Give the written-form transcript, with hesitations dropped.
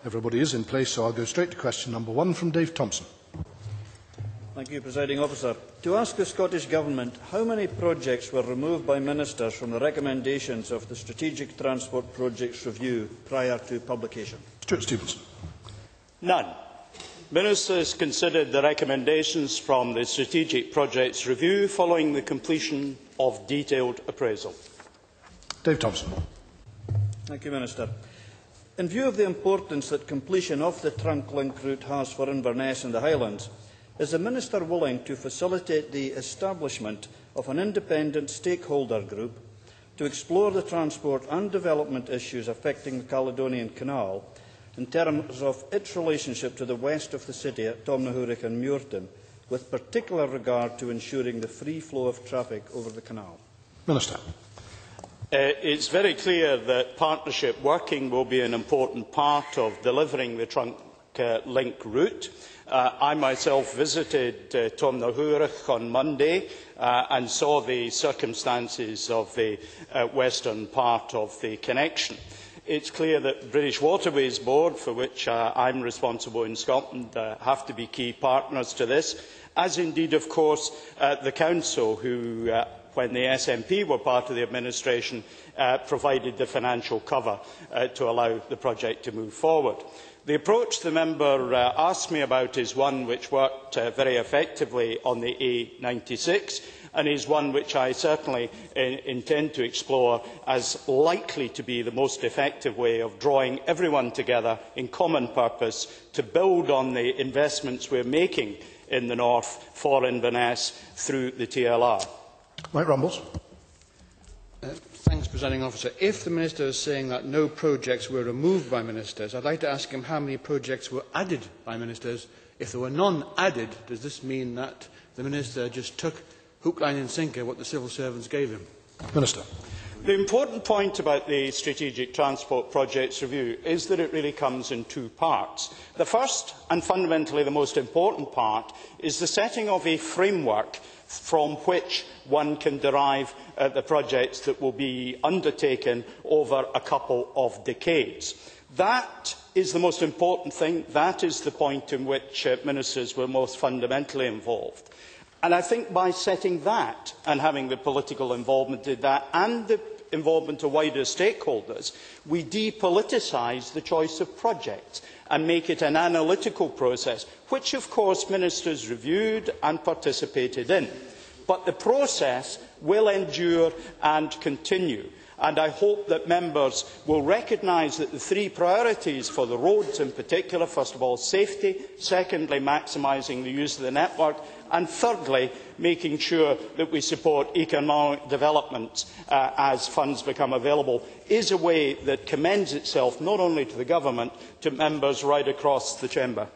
Everybody is in place, so I'll go straight to question number 1 from Dave Thompson. Thank you, Presiding Officer. To ask the Scottish Government how many projects were removed by ministers from the recommendations of the Strategic Transport Projects Review prior to publication. Stuart Stevenson. None. Ministers considered the recommendations from the Strategic Projects Review following the completion of detailed appraisal. Dave Thompson. Thank you, Minister. In view of the importance that completion of the trunk link route has for Inverness and the Highlands, is the Minister willing to facilitate the establishment of an independent stakeholder group to explore the transport and development issues affecting the Caledonian Canal in terms of its relationship to the west of the city at Tomnahurich and Muirton, with particular regard to ensuring the free flow of traffic over the canal? Minister. It's very clear that partnership working will be an important part of delivering the trunk link route. I myself visited Tomnahurich on Monday and saw the circumstances of the western part of the connection. It's clear that the British Waterways Board, for which I'm responsible in Scotland, have to be key partners to this, as indeed, of course, the Council, who, when the SNP were part of the administration, provided the financial cover to allow the project to move forward. The approach the member asked me about is one which worked very effectively on the A96 and is one which I certainly intend to explore as likely to be the most effective way of drawing everyone together in common purpose to build on the investments we are making in the north for Inverness through the TLR. Mike Rumbles. Thanks, Presiding Officer. If the Minister is saying that no projects were removed by ministers, I'd like to ask him how many projects were added by ministers. If there were none added, does this mean that the Minister just took hook, line and sinker what the civil servants gave him? Minister. The important point about the Strategic Transport Projects Review is that it really comes in two parts. The first, and fundamentally the most important part, is the setting of a framework from which one can derive the projects that will be undertaken over a couple of decades. That is the most important thing. That is the point in which ministers were most fundamentally involved. And I think by setting that and having the political involvement in that and the involvement of wider stakeholders, we depoliticise the choice of projects and make it an analytical process, which of course ministers reviewed and participated in. But the process will endure and continue. And I hope that members will recognise that the three priorities for the roads in particular, first of all safety, secondly maximising the use of the network, and thirdly making sure that we support economic development as funds become available, is a way that commends itself not only to the Government, to members right across the Chamber.